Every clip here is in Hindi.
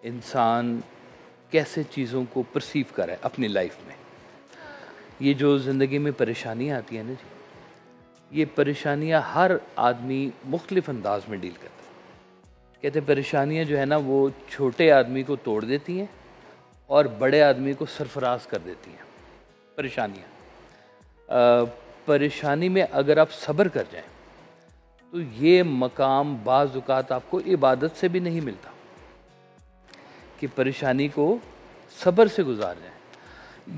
इंसान कैसे चीज़ों को परसीव कर रहा है अपनी लाइफ में। ये जो ज़िंदगी में परेशानियाँ आती हैं ना जी, ये परेशानियाँ हर आदमी मुख्तलिफ अंदाज में डील करता है। कहते हैं परेशानियाँ जो है ना वो छोटे आदमी को तोड़ देती हैं और बड़े आदमी को सरफराज कर देती हैं। परेशानी में अगर आप सब्र कर जाएं तो ये मकाम बाज़ औक़ात आपको इबादत से भी नहीं मिलता कि परेशानी को सब्र से गुजार जाए।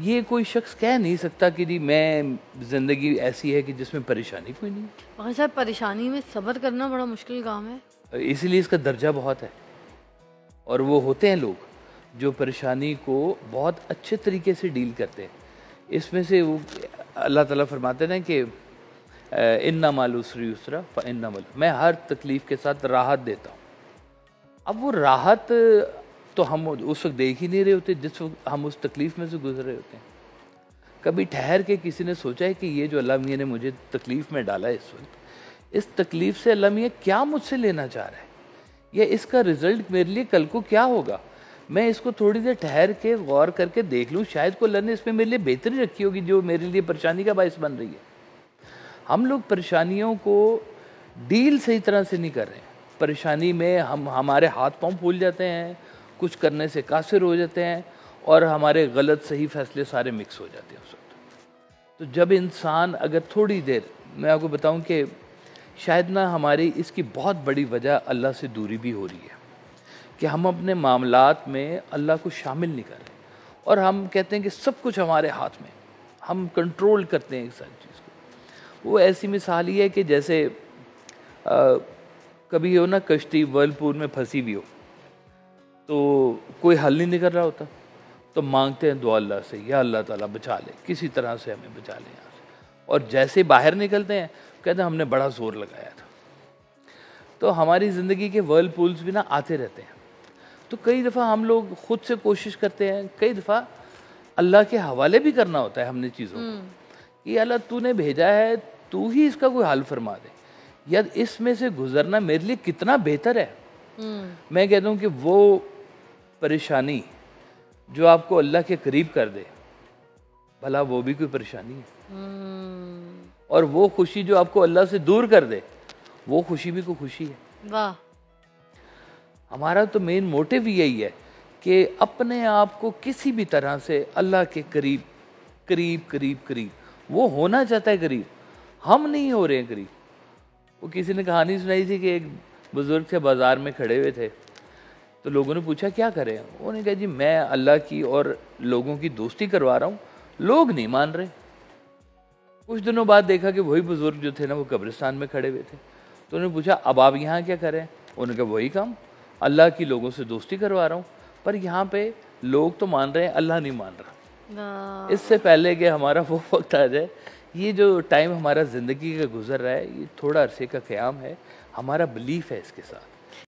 ये कोई शख्स कह नहीं सकता कि जी मैं ज़िंदगी ऐसी है कि जिसमें परेशानी कोई नहीं। मगर साहब परेशानी में सब्र करना बड़ा मुश्किल काम है, इसीलिए इसका दर्जा बहुत है। और वो होते हैं लोग जो परेशानी को बहुत अच्छे तरीके से डील करते हैं। इसमें से वो अल्लाह ताला फरमाते हैं कि इन्ना माल उसरी उसरा फ़इन्ना मल, मैं हर तकलीफ़ के साथ राहत देता हूँ। अब वो राहत तो हम उस वक्त देख ही नहीं रहे होते जिस वक्त हम उस तकलीफ़ में से गुजर रहे होते हैं। कभी ठहर के किसी ने सोचा है कि ये जो अल्लाह मियाँ ने मुझे तकलीफ़ में डाला है इस वक्त, इस तकलीफ़ से अल्लाह मियाँ क्या मुझसे लेना चाह रहा है, या इसका रिज़ल्ट मेरे लिए कल को क्या होगा। मैं इसको थोड़ी देर ठहर के गौर करके देख लूँ, शायद को अल्लाह ने इसमें मेरे लिए बेहतरी रखी होगी जो मेरे लिए परेशानी का बायस बन रही है। हम लोग परेशानियों को डील सही तरह से नहीं कर रहे हैं। परेशानी में हमारे हाथ पांव फूल जाते हैं, कुछ करने से कासिर हो जाते हैं और हमारे गलत सही फैसले सारे मिक्स हो जाते हैं उस वक्त। तो जब इंसान अगर थोड़ी देर, मैं आपको बताऊं कि शायद ना हमारी इसकी बहुत बड़ी वजह अल्लाह से दूरी भी हो रही है कि हम अपने मामलात में अल्लाह को शामिल नहीं कर रहे और हम कहते हैं कि सब कुछ हमारे हाथ में, हम कंट्रोल करते हैं एक सारी चीज़ को। वो ऐसी मिसाल ही है कि जैसे कभी हो ना कश्ती वर्लपूल में फंसी हुई हो तो कोई हल नहीं निकल रहा होता, तो मांगते हैं दुआ अल्लाह से, या अल्लाह ताला बचा ले, किसी तरह से हमें बचा ले यहाँ से। और जैसे बाहर निकलते हैं कहते हैं हमने बड़ा जोर लगाया था। तो हमारी ज़िंदगी के वर्लपूल्स भी ना आते रहते हैं। तो कई दफ़ा हम लोग खुद से कोशिश करते हैं, कई दफ़ा अल्लाह के हवाले भी करना होता है हमने चीज़ों को कि अल्लाह तूने भेजा है, तू ही इसका कोई हल फरमा दे, या इसमें से गुजरना मेरे लिए कितना बेहतर है। मैं कहता हूँ कि वो परेशानी जो आपको अल्लाह के करीब कर दे, भला वो भी कोई परेशानी है। और वो खुशी जो आपको अल्लाह से दूर कर दे, वो खुशी भी कोई खुशी है। वाह। हमारा तो मेन मोटिव यही है कि अपने आप को किसी भी तरह से अल्लाह के करीब करीब करीब करीब, वो होना चाहता है करीब, हम नहीं हो रहे हैं करीब। वो किसी ने कहानी सुनाई थी कि एक बुजुर्ग थे बाजार में खड़े हुए थे, तो लोगों ने पूछा क्या करें। उन्होंने कहा जी मैं अल्लाह की और लोगों की दोस्ती करवा रहा हूँ, लोग नहीं मान रहे। कुछ दिनों बाद देखा कि वही बुजुर्ग जो थे ना वो कब्रिस्तान में खड़े हुए थे। तो उन्होंने पूछा अब आप यहाँ क्या करें। उन्होंने कहा वही काम, अल्लाह की लोगों से दोस्ती करवा रहा हूँ, पर यहाँ पे लोग तो मान रहे हैं, अल्लाह नहीं मान रहा। इससे पहले कि हमारा वो वक्त आ जाए, ये जो टाइम हमारा ज़िंदगी का गुजर रहा है, ये थोड़ा अरसे का क़याम है, हमारा बिलीफ है इसके साथ।